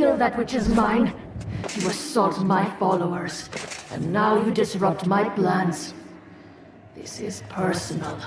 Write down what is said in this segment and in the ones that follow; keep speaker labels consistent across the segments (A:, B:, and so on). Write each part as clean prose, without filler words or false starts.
A: steal that which is mine. You assault my followers, and now you disrupt my plans. This is personal.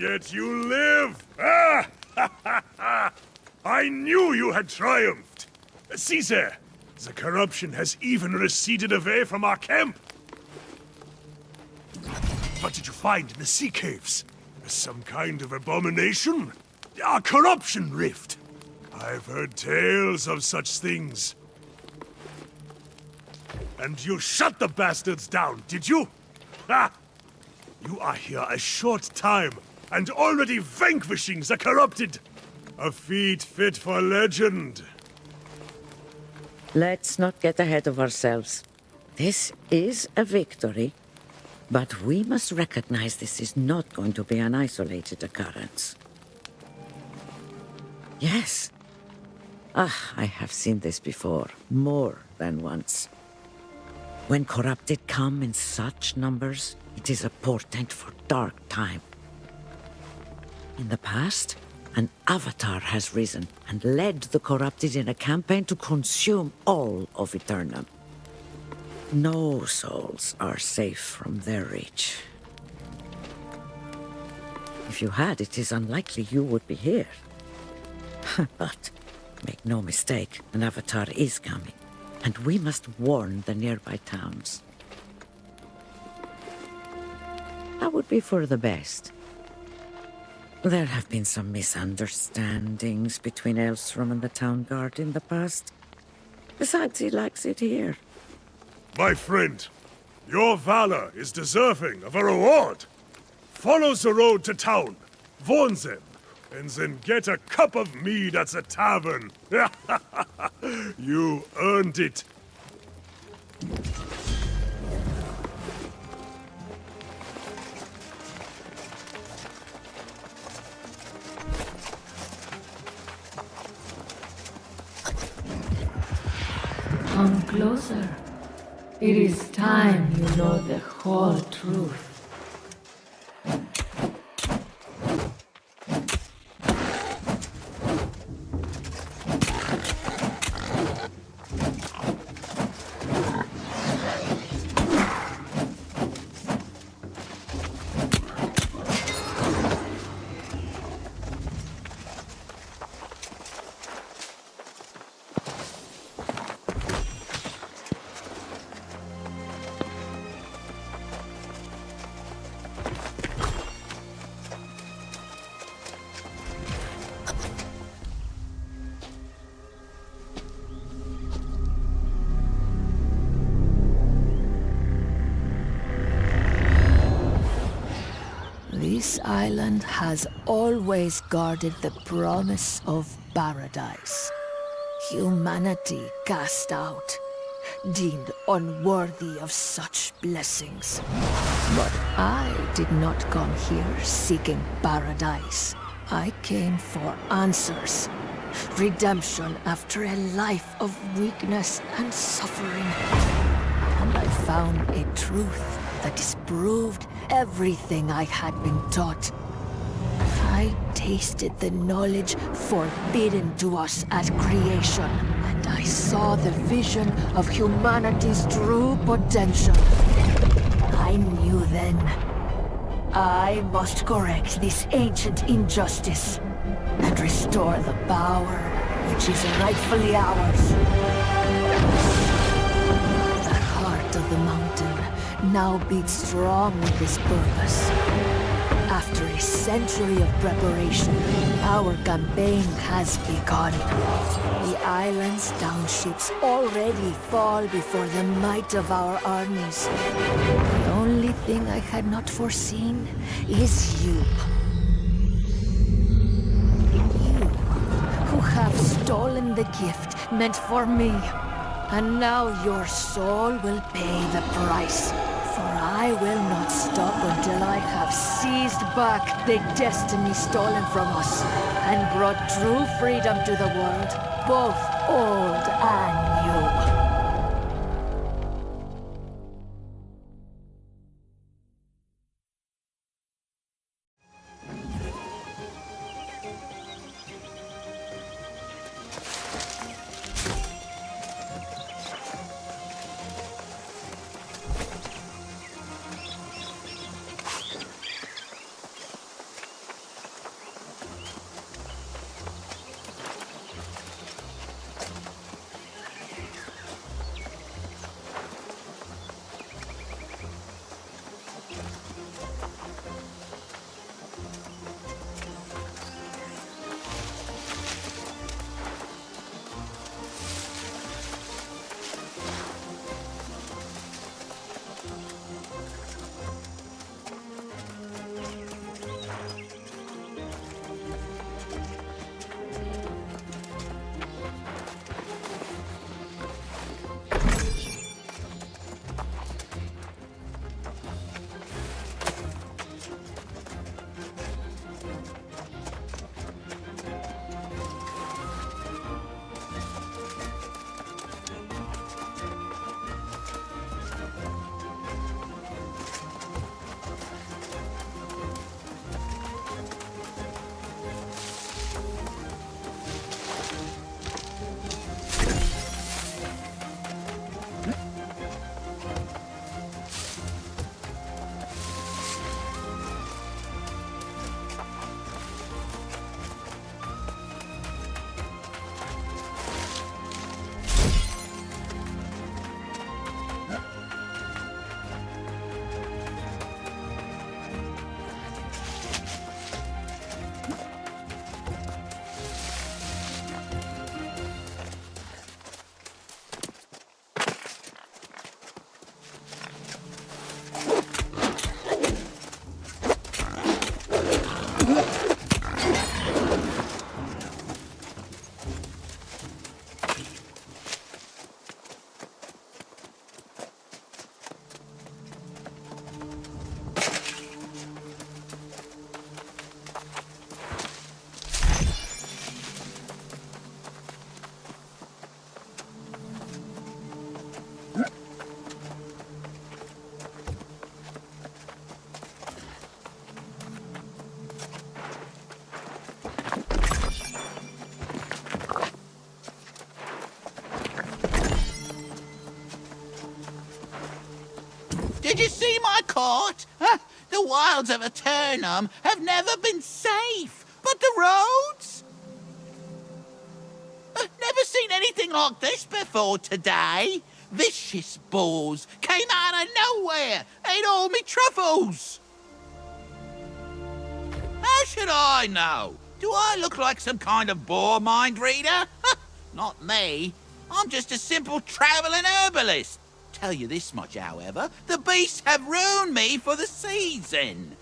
B: Yet you live! Ah! I knew you had triumphed! See there! The corruption has even receded away from our camp! What did you find in the sea caves? Some kind of abomination? A corruption rift! I've heard tales of such things. And you shut the bastards down, did you? Ha! You are here a short time, and already vanquishing the corrupted! A feat fit for legend.
C: Let's not get ahead of ourselves. This is a victory, but we must recognize this is not going to be an isolated occurrence. Yes. I have seen this before, more than once. When corrupted come in such numbers, it is a portent for dark time. In the past, an avatar has risen and led the corrupted in a campaign to consume all of Aeternum. No souls are safe from their reach. If you had, it is unlikely you would be here. But make no mistake, an avatar is coming, and we must warn the nearby towns. That would be for the best. There have been some misunderstandings between Elstrom and the town guard in the past. Besides, he likes it here.
B: My friend, your valor is deserving of a reward. Follow the road to town, warn them, and then get a cup of mead at the tavern. You earned it.
A: Come closer. It is time you know the whole truth. This island has always guarded the promise of paradise. Humanity cast out, deemed unworthy of such blessings. But I did not come here seeking paradise. I came for answers. Redemption after a life of weakness and suffering. And I found a truth that disproved everything I had been taught. I tasted the knowledge forbidden to us at creation, and I saw the vision of humanity's true potential. I knew then, I must correct this ancient injustice and restore the power which is rightfully ours. The heart of the mountain now beats strong with this purpose. After a century of preparation, our campaign has begun. The island's townships already fall before the might of our armies. The only thing I had not foreseen is you. You stolen the gift meant for me. And now your soul will pay the price. For I will not stop until I have seized back the destiny stolen from us and brought true freedom to the world, both old and new.
D: Did you see my court? Huh? The wilds of ATERUM have never been safe, but the roads? Never seen anything like this before today. Vicious boars came out of nowhere, ate all me truffles. How should I know? Do I look like some kind of boar mind reader? Not me. I'm just a simple travelling herbalist. Tell you this much, however, the beasts have ruined me for the season.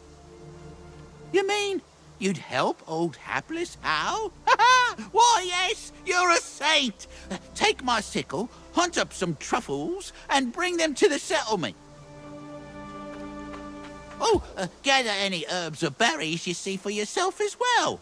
D: You mean you'd help old hapless Hal? Why, yes, you're a saint. Take my sickle, hunt up some truffles, and bring them to the settlement. Oh, gather any herbs or berries you see for yourself as well.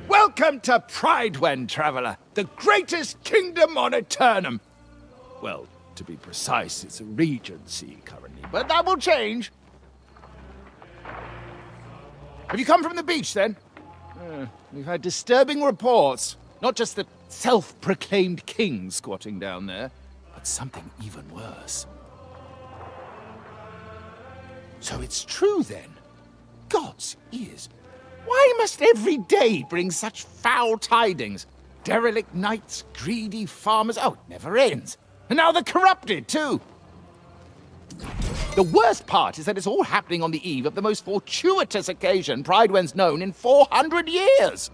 E: Welcome to Pridewen, traveler, the greatest kingdom on ATERUM. Well, to be precise, it's a regency currently, but that will change. Have you come from the beach, then? We've had disturbing reports. Not just the self-proclaimed king squatting down there, but something even worse. So it's true, then? God's ears. Why must every day bring such foul tidings? Derelict knights, greedy farmers. Oh, it never ends. And now the corrupted, too. The worst part is that it's all happening on the eve of the most fortuitous occasion Pridewen's known in 400 years.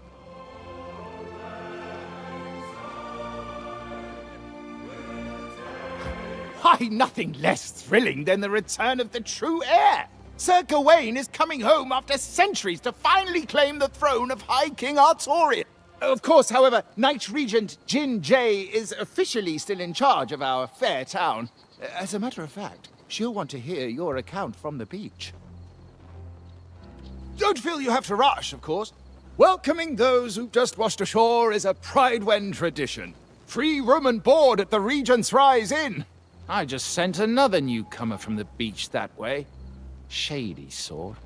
E: Why, nothing less thrilling than the return of the true heir. Sir Gawain is coming home after centuries to finally claim the throne of High King Artorian. Of course, however, Knight Regent Jin Jay is officially still in charge of our fair town. As a matter of fact, she'll want to hear your account from the beach. Don't feel you have to rush, of course. Welcoming those who've just washed ashore is a Pridewen tradition. Free room and board at the Regent's Rise Inn. I just sent another newcomer from the beach that way. Shady sort.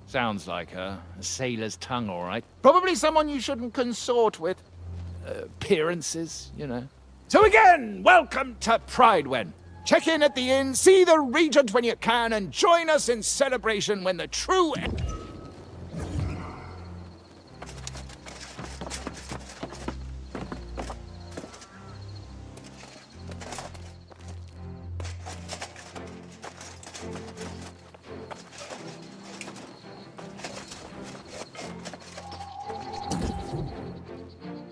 E: Sounds like her. A sailor's tongue, all right. Probably someone you shouldn't consort with. Appearances, you know. So again, welcome to Pridewen. Check in at the inn, see the regent when you can, and join us in celebration when the true...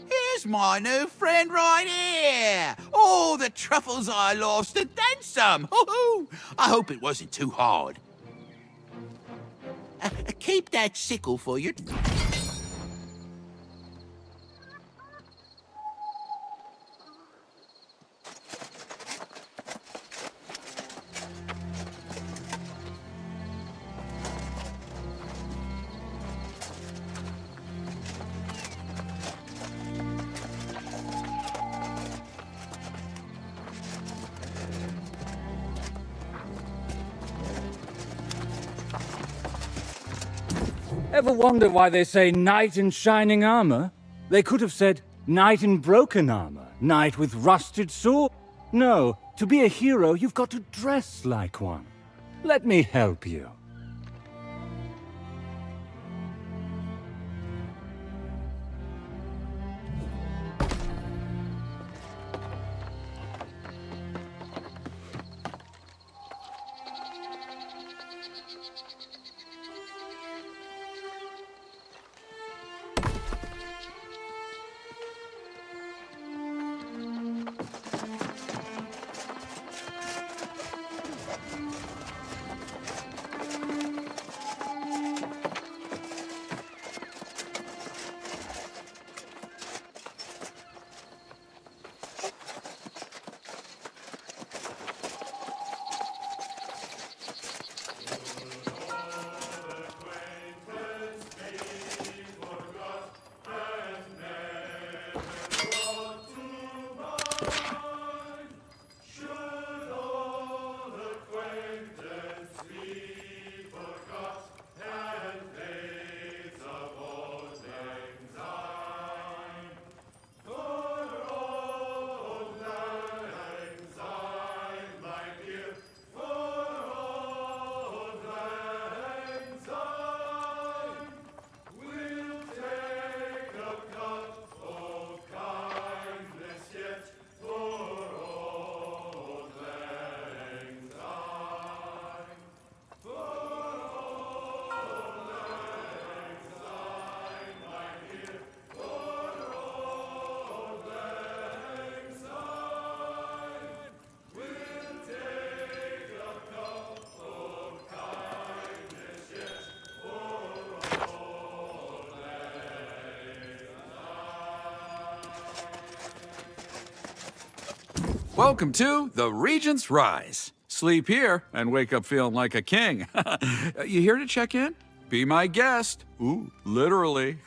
D: Here's my new friend right here. Oh, the truffles I lost and then some. Hoo-hoo. I hope it wasn't too hard. Keep that sickle for your...
F: Ever wonder why they say knight in shining armor? They could have said knight in broken armor, knight with rusted sword. No, to be a hero, you've got to dress like one. Let me help you.
G: Welcome to the Regent's Rise. Sleep here and wake up feeling like a king. You here to check in? Be my guest. Ooh, literally.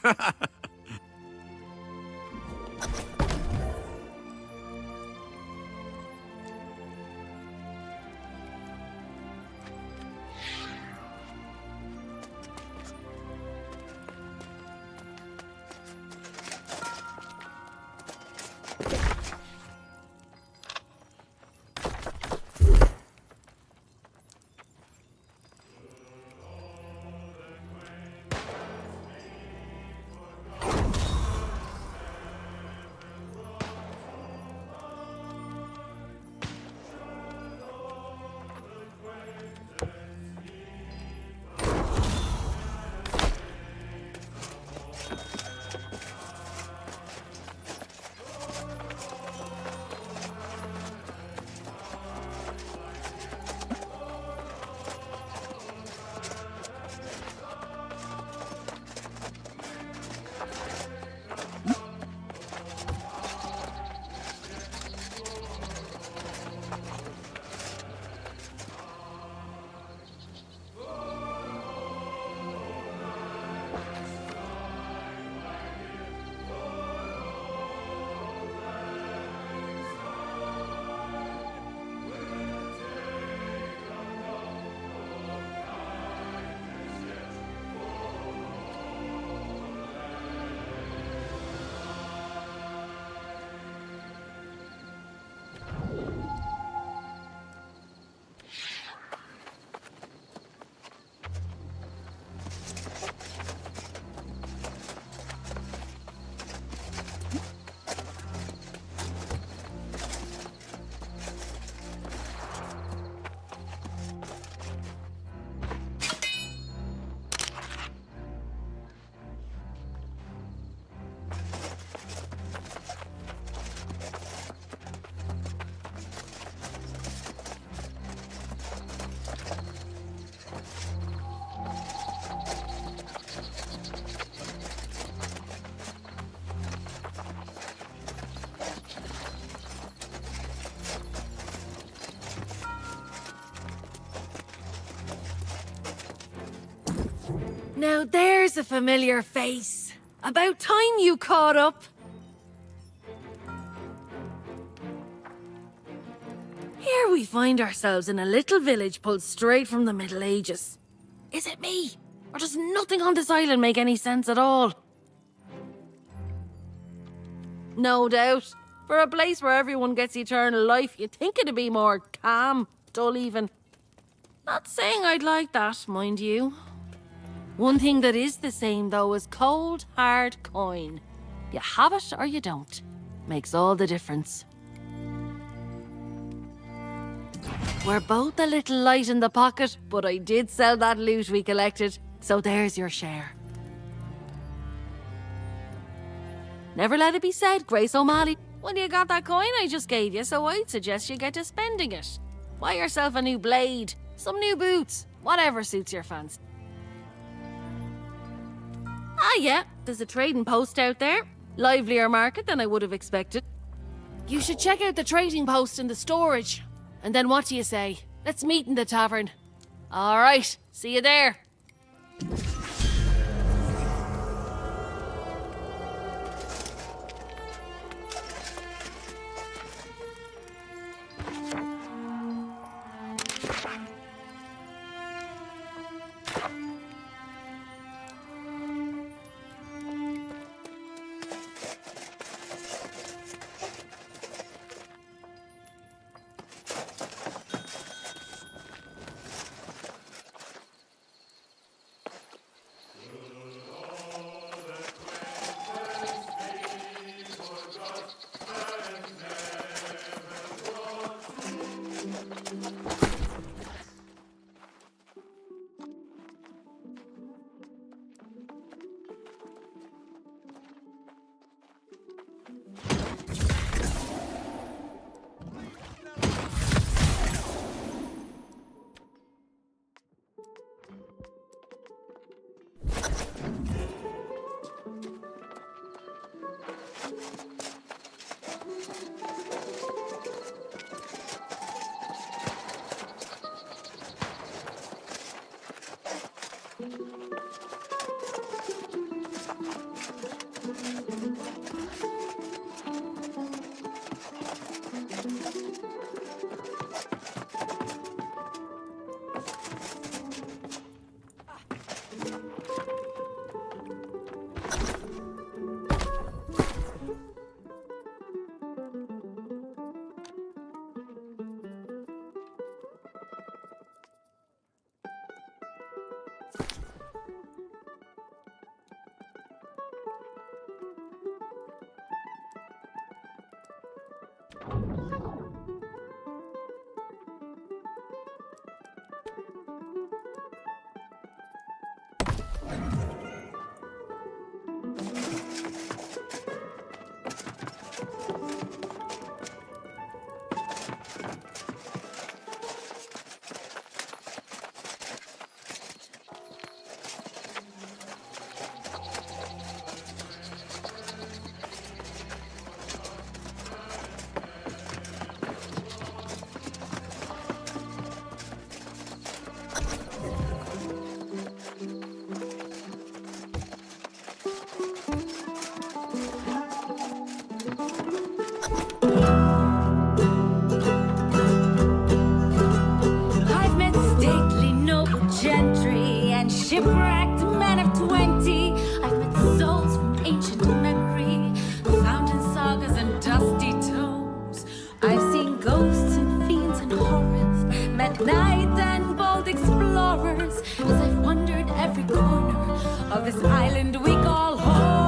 H: Now there's a familiar face. About time you caught up. Here we find ourselves in a little village pulled straight from the Middle Ages. Is it me? Or does nothing on this island make any sense at all? No doubt. For a place where everyone gets eternal life, you'd think it'd be more calm, dull even. Not saying I'd like that, mind you. One thing that is the same, though, is cold, hard coin. You have it or you don't. Makes all the difference. We're both a little light in the pocket, but I did sell that loot we collected, so there's your share. Never let it be said, Grace O'Malley. Well, you got that coin I just gave you, so I'd suggest you get to spending it. Buy yourself a new blade, some new boots, whatever suits your fancy. Ah, yeah, there's a trading post out there. Livelier market than I would have expected. You should check out the trading post in the storage. And then what do you say? Let's meet in the tavern. All right, see you there.
I: shipwrecked men of 20. I've met souls from ancient memory, found in sagas and dusty tomes. I've seen ghosts and fiends and horrors, met knights and bold explorers, as I've wandered every corner of this island we call home.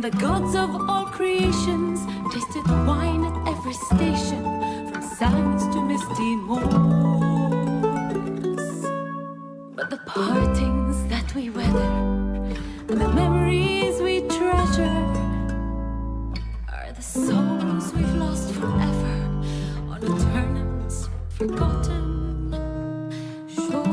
I: The gods of all creations, tasted wine at every station, from sands to misty moons. But the partings that we weather The memories we treasure are the souls we've lost forever on eternum's forgotten shores.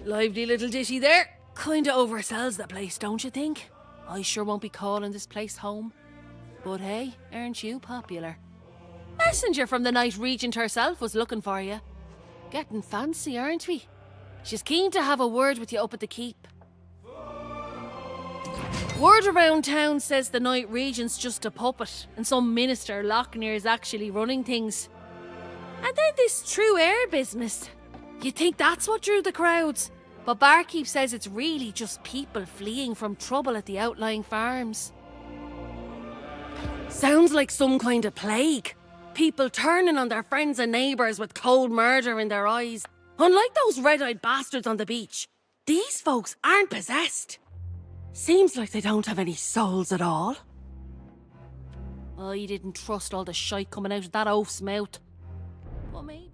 H: Lively little ditty there. Kinda oversells the place, don't you think? I sure won't be calling this place home. But hey, aren't you popular? Messenger from the Night Regent herself was looking for you. Getting fancy, aren't we? She's keen to have a word with you up at the keep. Word around town says the Night Regent's just a puppet and some minister Lochner's actually running things. And then this true air business. You'd think that's what drew the crowds. But Barkeep says it's really just people fleeing from trouble at the outlying farms. Sounds like some kind of plague. People turning on their friends and neighbours with cold murder in their eyes. Unlike those red-eyed bastards on the beach, these folks aren't possessed. Seems like they don't have any souls at all. I didn't trust all the shite coming out of that oaf's mouth. But maybe.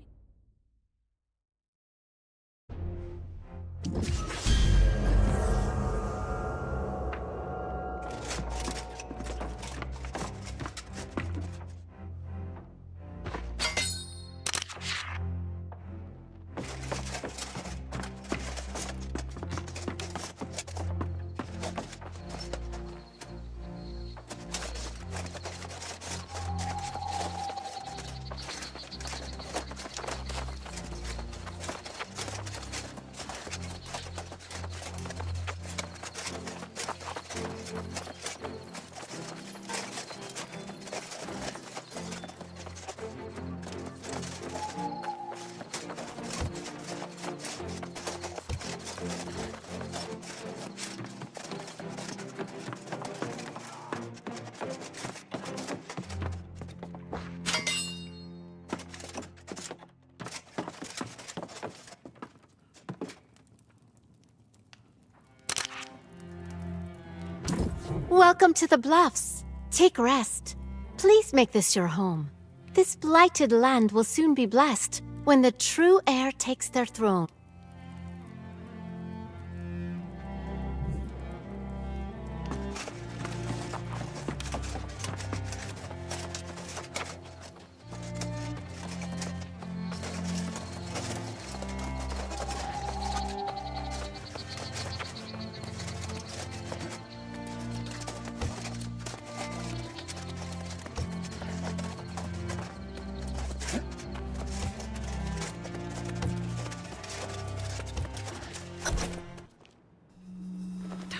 J: Welcome to the Bluffs. Take rest. Please make this your home. This blighted land will soon be blessed when the true heir takes their throne.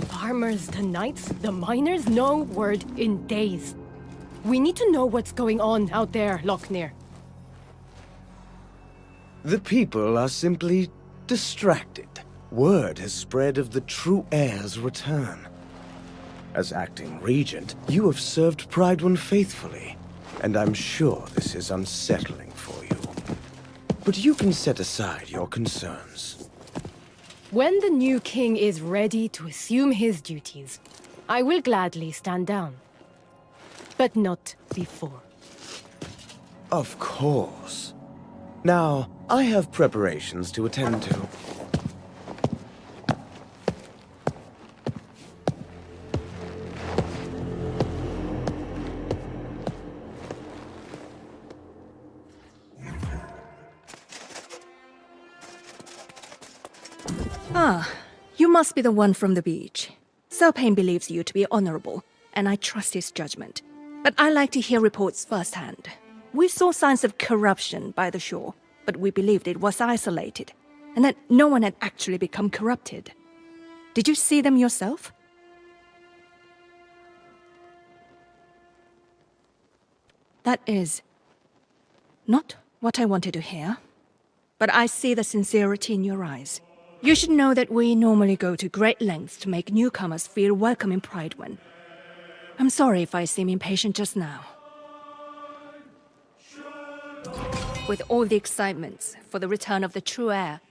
K: Farmers, the knights, the miners, no word in days. We need to know what's going on out there, Lochner.
L: The people are simply distracted. Word has spread of the true heir's return. As acting regent, you have served Prydwen faithfully, and I'm sure this is unsettling for you. But you can set aside your concerns.
K: When the new king is ready to assume his duties, I will gladly stand down. But not before.
L: Of course. Now, I have preparations to attend to.
M: Ah, you must be the one from the beach. Selpain believes you to be honorable, and I trust his judgment. But I like to hear reports firsthand. We saw signs of corruption by the shore, but we believed it was isolated, and that no one had actually become corrupted. Did you see them yourself? That is not what I wanted to hear, but I see the sincerity in your eyes. You should know that we normally go to great lengths to make newcomers feel welcome in Prydwen. I'm sorry if I seem impatient just now. With all the excitements for the return of the true heir,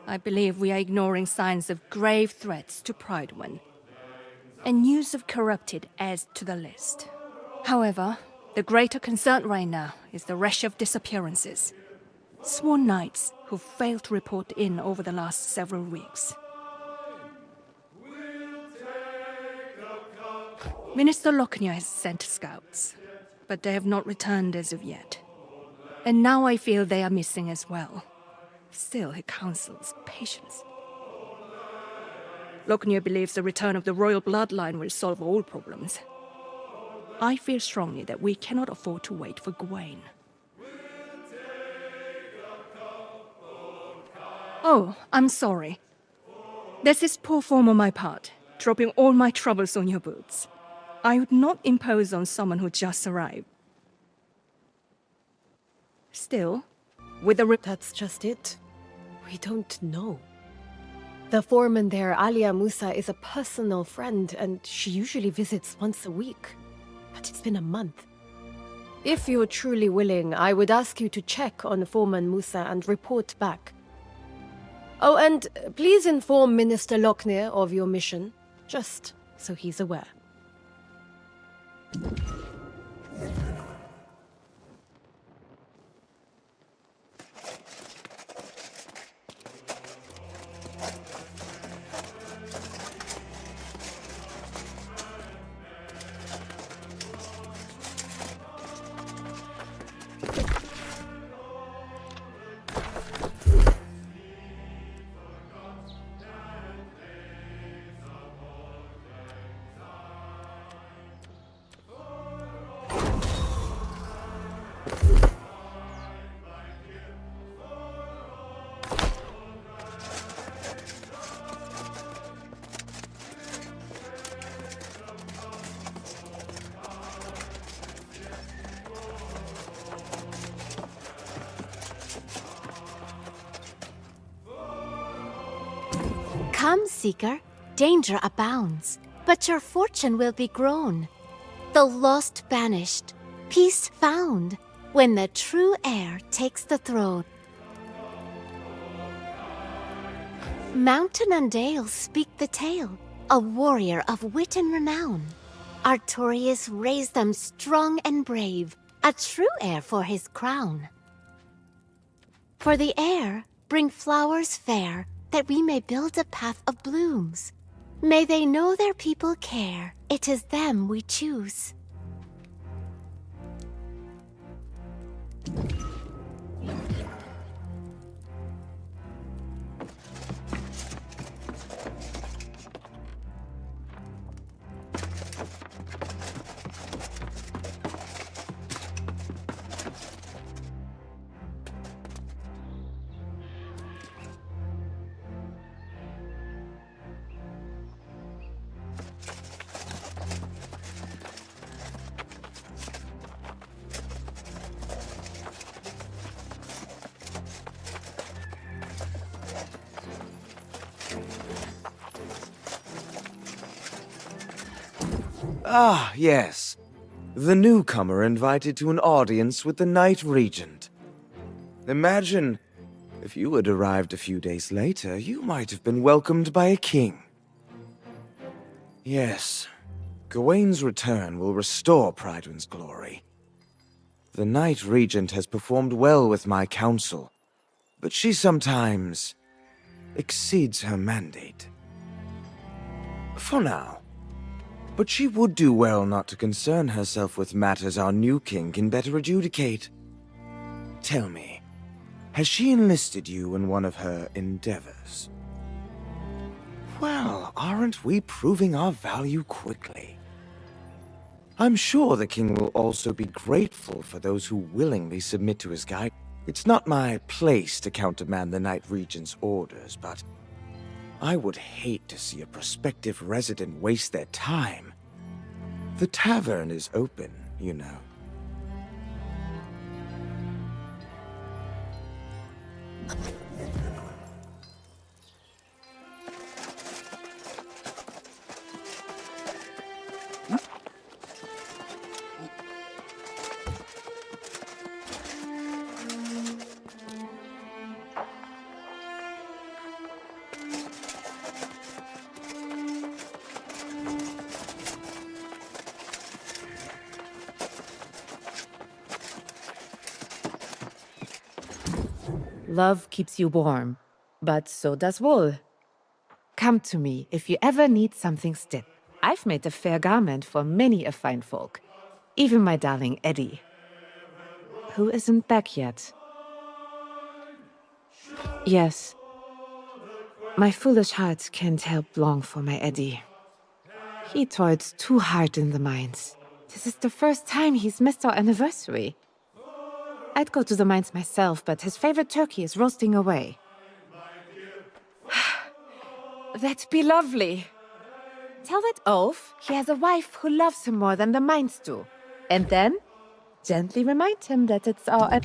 M: I believe we are ignoring signs of grave threats to Prydwen. and news of corrupted adds to the list. However, the greater concern right now is the rush of disappearances. Sworn knights who failed to report in over the last several weeks. Minister Lochner has sent scouts, but they have not returned as of yet. And now I feel they are missing as well. Still, he counsels patience. Lochner believes the return of the royal bloodline will solve all problems. I feel strongly that we cannot afford to wait for Gawain. Oh, I'm sorry. This is poor form on my part, dropping all my troubles on your boots. I would not impose on someone who just arrived. Still, with the
K: That's just it. We don't know. The foreman there, Alia Musa, is a personal friend, and she usually visits once a week. But it's been a month. If you're truly willing, I would ask you to check on Foreman Musa and report back. Oh, and please inform Minister Lochner of your mission, just so he's aware.
J: Come, seeker, danger abounds, but your fortune will be grown. The lost banished, peace found, when the true heir takes the throne. Mountain and dale speak the tale, a warrior of wit and renown. Artorius raised them strong and brave, a true heir for his crown. For the heir, bring flowers fair, that we may build a path of blooms. May they know their people care, it is them we choose.
L: Ah, yes. The newcomer invited to an audience with the Knight Regent. Imagine, if you had arrived a few days later, you might have been welcomed by a king. Yes, Gawain's return will restore Prydwen's glory. The Knight Regent has performed well with my counsel, but she sometimes exceeds her mandate. For now. But she would do well not to concern herself with matters our new king can better adjudicate. Tell me, has she enlisted you in one of her endeavors? Well, aren't we proving our value quickly? I'm sure the king will also be grateful for those who willingly submit to his guidance. It's not my place to countermand the Knight Regent's orders, but I would hate to see a prospective resident waste their time. The tavern is open, you know.
N: Love keeps you warm, but so does wool. Come to me if you ever need something stiff. I've made a fair garment for many a fine folk, even my darling Eddie, who isn't back yet. Yes, my foolish heart can't help long for my Eddie. He toiled too hard in the mines. This is the first time he's missed our anniversary. I'd go to the mines myself, but his favorite turkey is roasting away. That'd be lovely. Tell that oaf he has a wife who loves him more than the mines do. And then, gently remind him that it's our...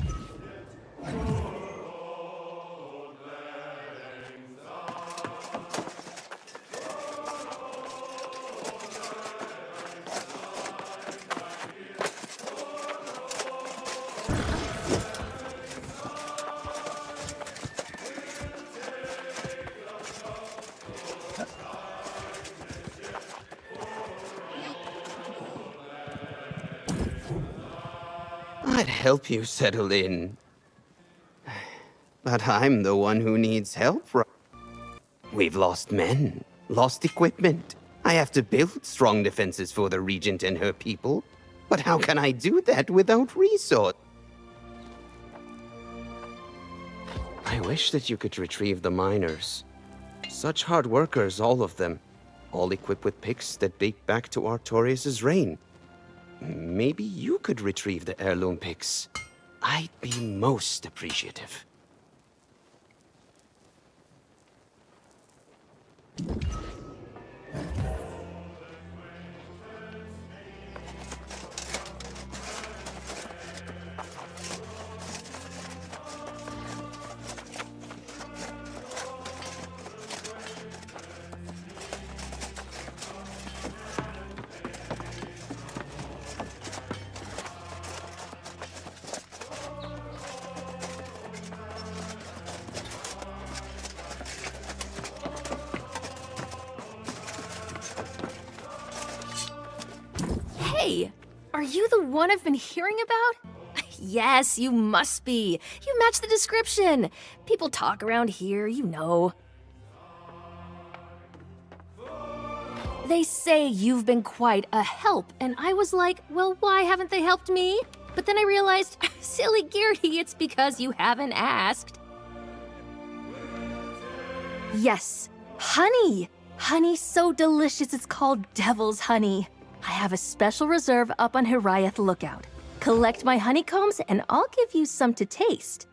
O: I'd help you settle in. But I'm the one who needs help. We've lost men, lost equipment. I have to build strong defenses for the Regent and her people. But how can I do that without resource? I wish that you could retrieve the miners. Such hard workers, all of them. All equipped with picks that date back to Artorius' reign. Maybe you could retrieve the heirloom picks. I'd be most appreciative.
P: Hey, are you the one I've been hearing about? Yes, you must be. You match the description. People talk around here, you know. They say you've been quite a help, and I was like, well, why haven't they helped me? But then I realized, silly Geardy, it's because you haven't asked. Yes, honey. Honey so delicious it's called devil's honey. I have a special reserve up on Hiraeth Lookout. Collect my honeycombs and I'll give you some to taste.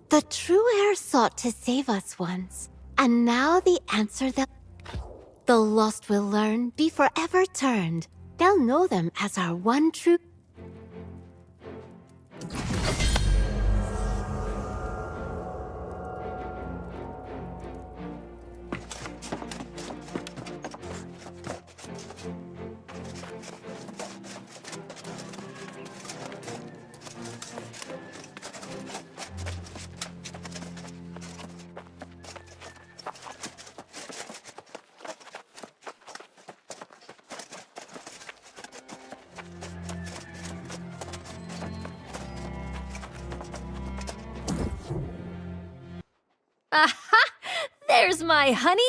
J: The true heir sought to save us once, and now the answer that the lost will learn, be forever turned. They'll know them as our one true.
P: Aha! There's my honey!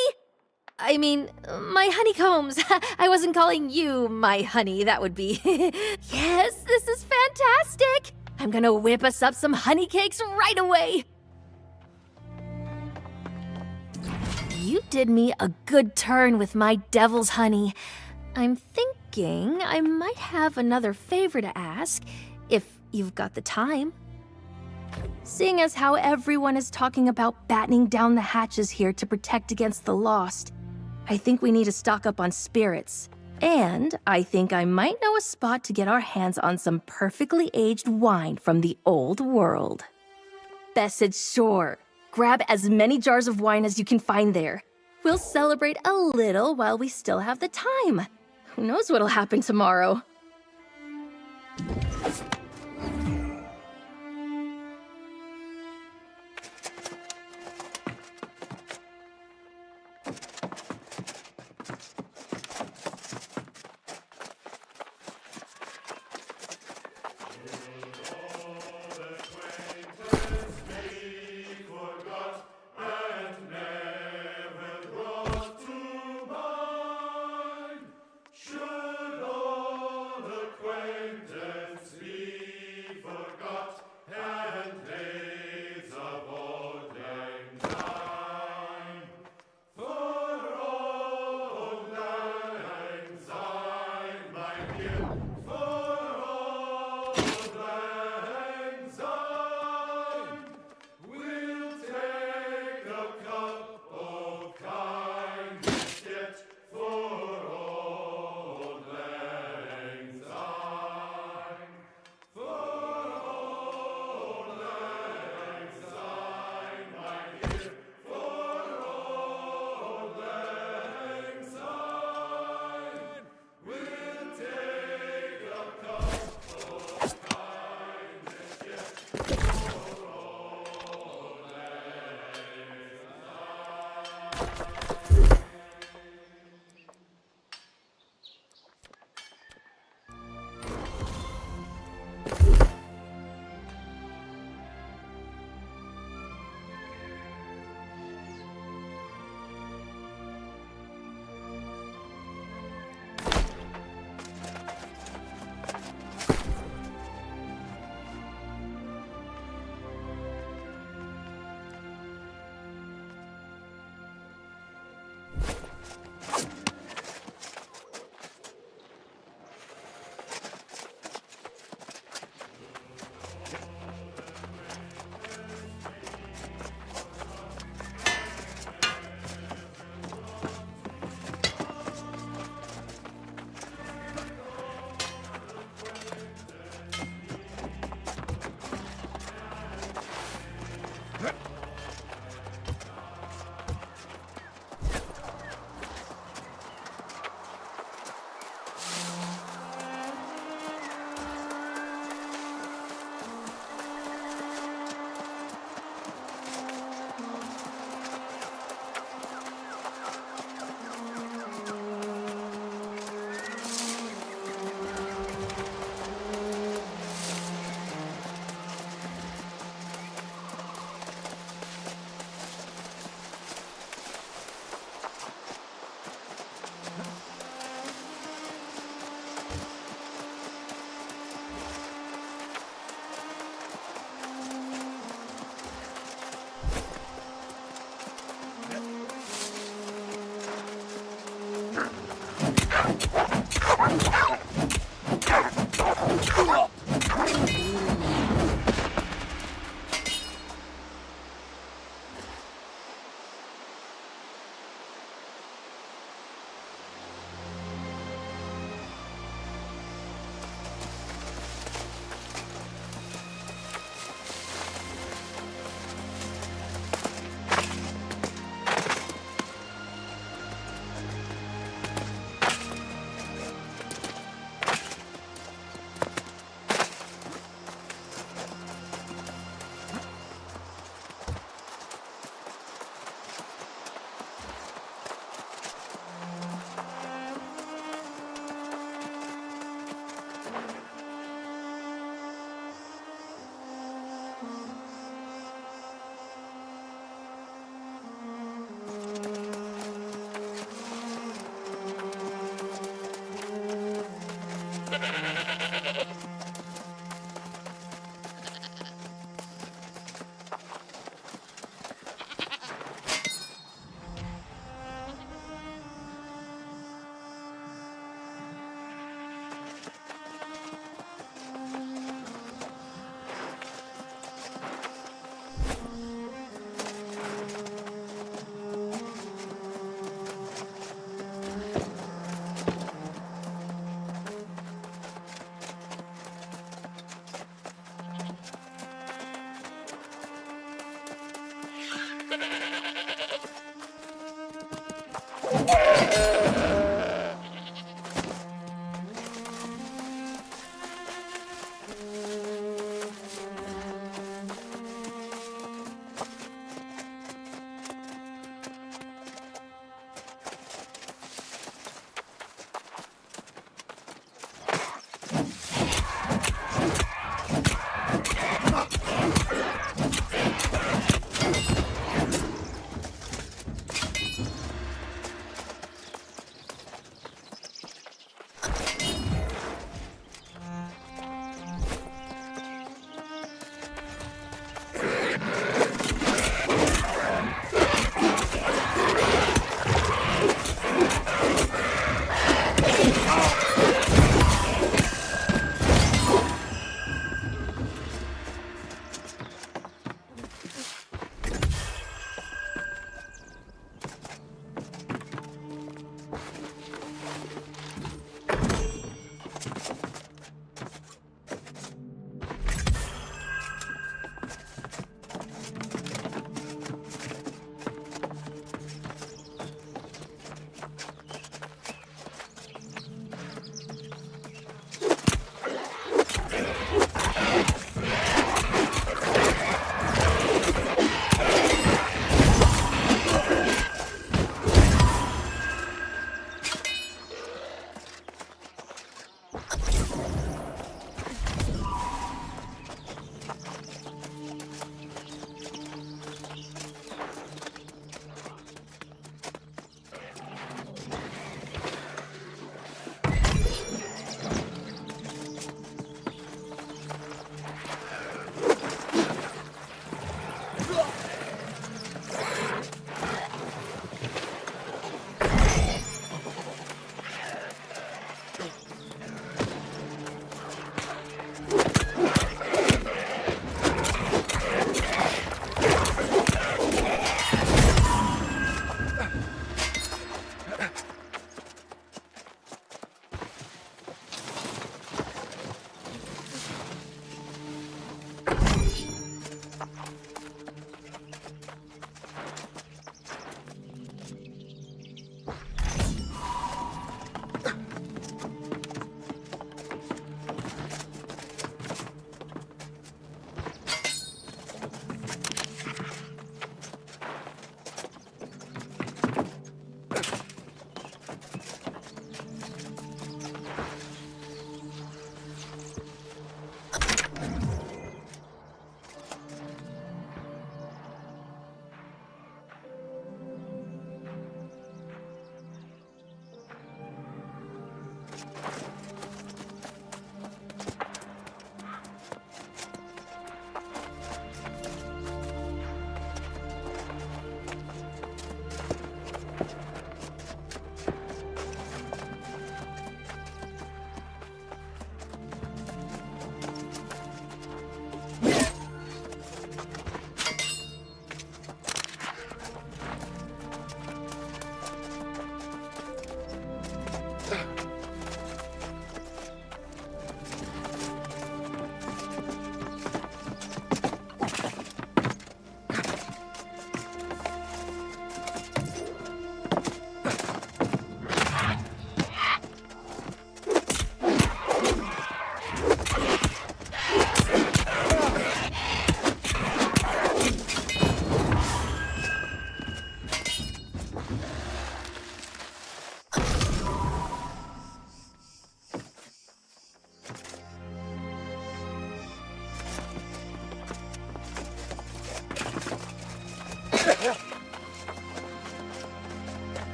P: I mean, my honeycombs. I wasn't calling you my honey, that would be. Yes, this is fantastic! I'm gonna whip us up some honey cakes right away! You did me a good turn with my devil's honey. I'm thinking I might have another favor to ask, if you've got the time. Seeing as how everyone is talking about battening down the hatches here to protect against the lost, I think we need to stock up on spirits. And I think I might know a spot to get our hands on some perfectly aged wine from the old world. Bess said sure. Grab as many jars of wine as you can find there. We'll celebrate a little while we still have the time. Who knows what'll happen tomorrow?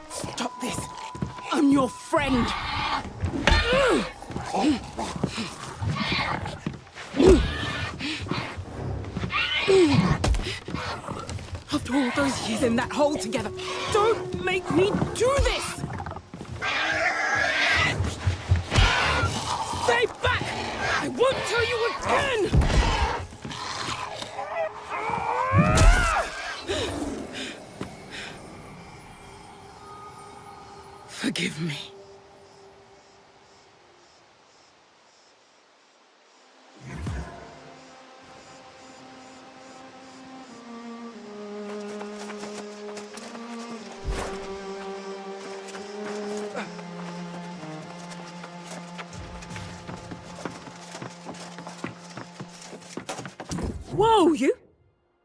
Q: Stop this! I'm your friend! After all those years in that hole together, don't make me do this! Stay back! I won't tell you again! Forgive me. Whoa, you!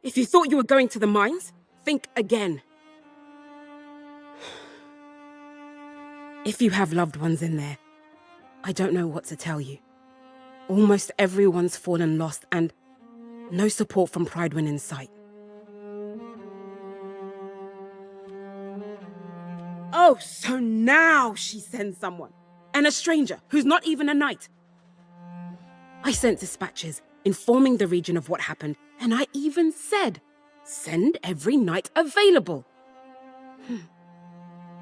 Q: If you thought you were going to the mines, think again. If you have loved ones in there, I don't know what to tell you. Almost everyone's fallen lost and no support from Prydwen in sight. Oh, so now she sends someone. And a stranger who's not even a knight. I sent dispatches informing the region of what happened, and I even said, send every knight available.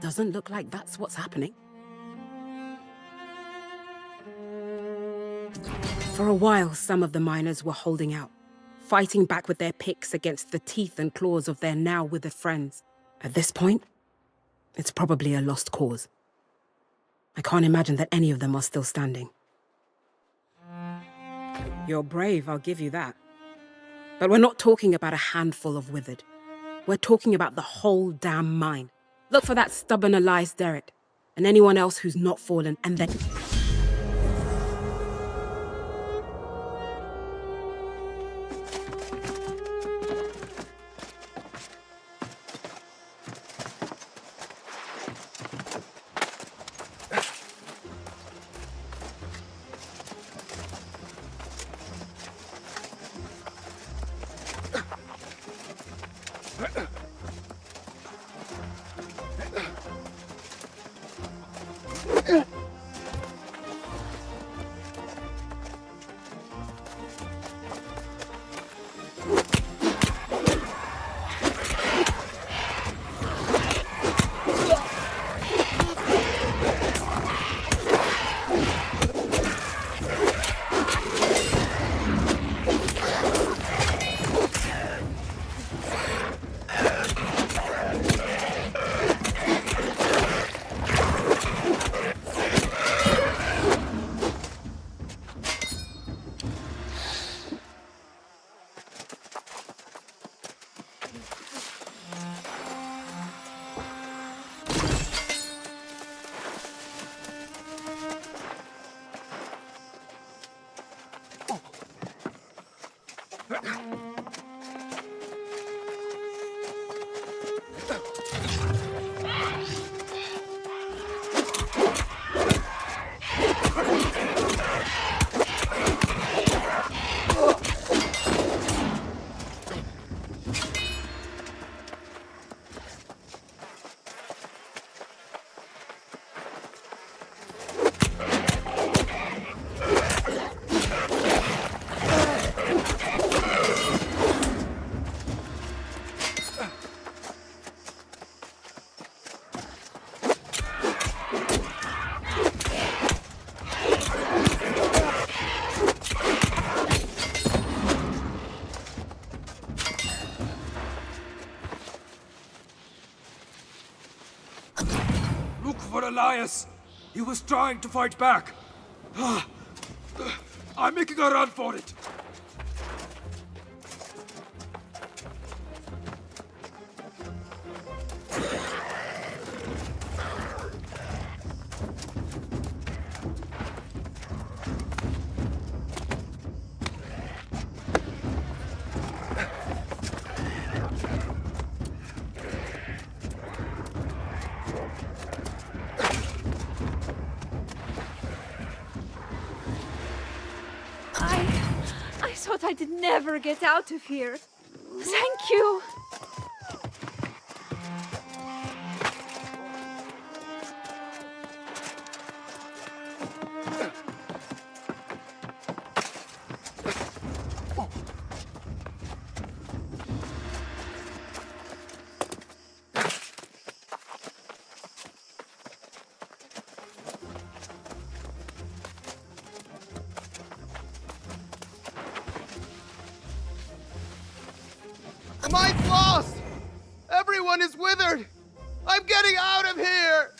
Q: Doesn't look like that's what's happening. For a while, some of the miners were holding out, fighting back with their picks against the teeth and claws of their now withered friends. At this point, it's probably a lost cause. I can't imagine that any of them are still standing. You're brave, I'll give you that. But we're not talking about a handful of withered. We're talking about the whole damn mine. Look for that stubborn Elias Derrick, and anyone else who's not fallen, and then...
R: Elias! He was trying to fight back.
G: I'm making a run for it.
I: I thought I'd never get out of here. Thank you.
O: Mike's lost! Everyone is withered! I'm getting out of here!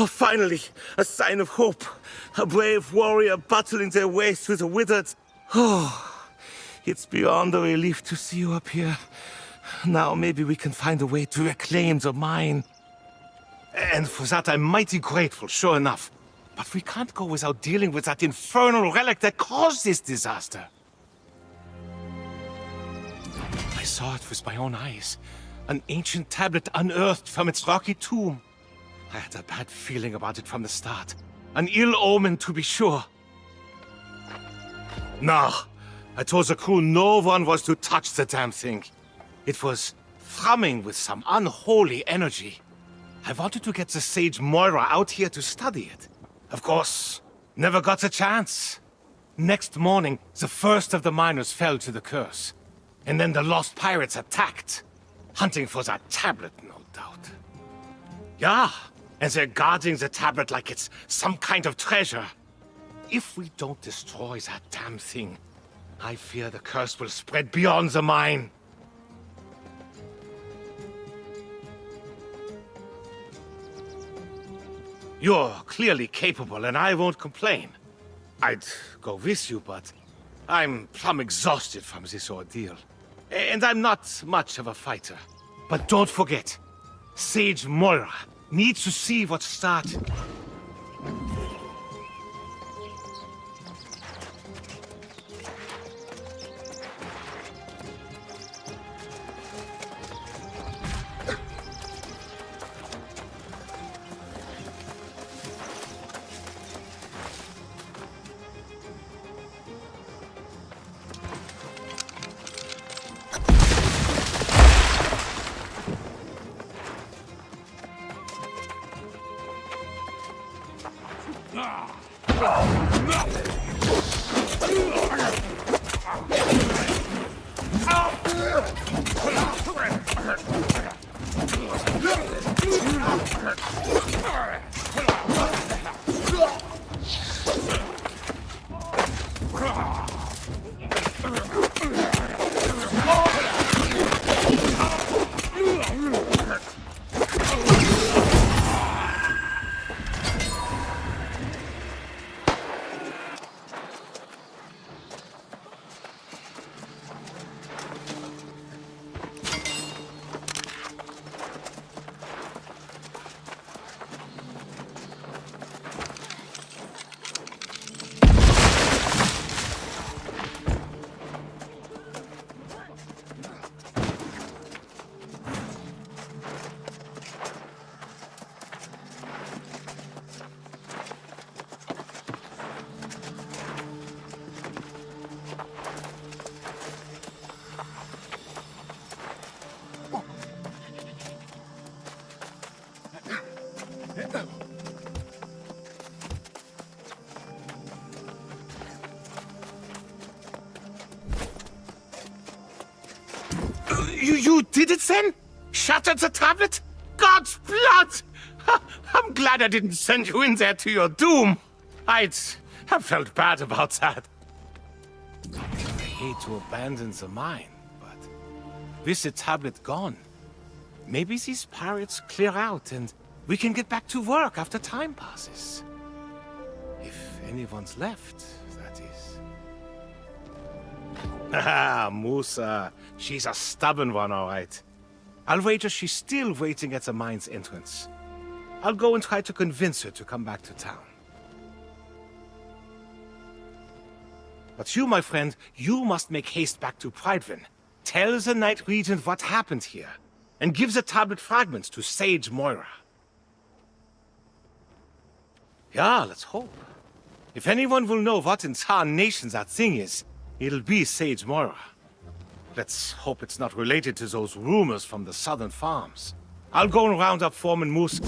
L: Oh, finally, a sign of hope. A brave warrior battling their way through the withered. Oh, it's beyond a relief to see you up here. Now maybe we can find a way to reclaim the mine. And for that I'm mighty grateful, sure enough. But we can't go without dealing with that infernal relic that caused this disaster. I saw it with my own eyes. An ancient tablet unearthed from its rocky tomb. I had a bad feeling about it from the start. An ill omen, to be sure. No, I told the crew no one was to touch the damn thing. It was thrumming with some unholy energy. I wanted to get the sage Moira out here to study it. Of course, never got the chance. Next morning, the first of the miners fell to the curse. And then the lost pirates attacked, hunting for that tablet, no doubt. Yeah, and they're guarding the tablet like it's some kind of treasure. If we don't destroy that damn thing, I fear the curse will spread beyond the mine. You're clearly capable, and I won't complain. I'd go with you, but I'm plumb exhausted from this ordeal. And I'm not much of a fighter. But don't forget, Sage Moira needs to see what's started.
E: You did it then? Shattered the tablet? God's blood! I'm glad I didn't send you in there to your doom. I'd have felt bad about that. I hate to abandon the mine, but with the tablet gone, maybe these pirates clear out and we can get back to work after time passes. If anyone's left, that is. Ah, Musa. She's a stubborn one, all right. I'll wager she's still waiting at the mine's entrance. I'll go and try to convince her to come back to town. But you, my friend, you must make haste back to Prydwen. Tell the Night Regent what happened here, and give the tablet fragments to Sage Moira. Yeah, let's hope. If anyone will know what in tarnation that thing is, it'll be Sage Moira. Let's hope it's not related to those rumors from the southern farms. I'll go and round up Foreman Moose.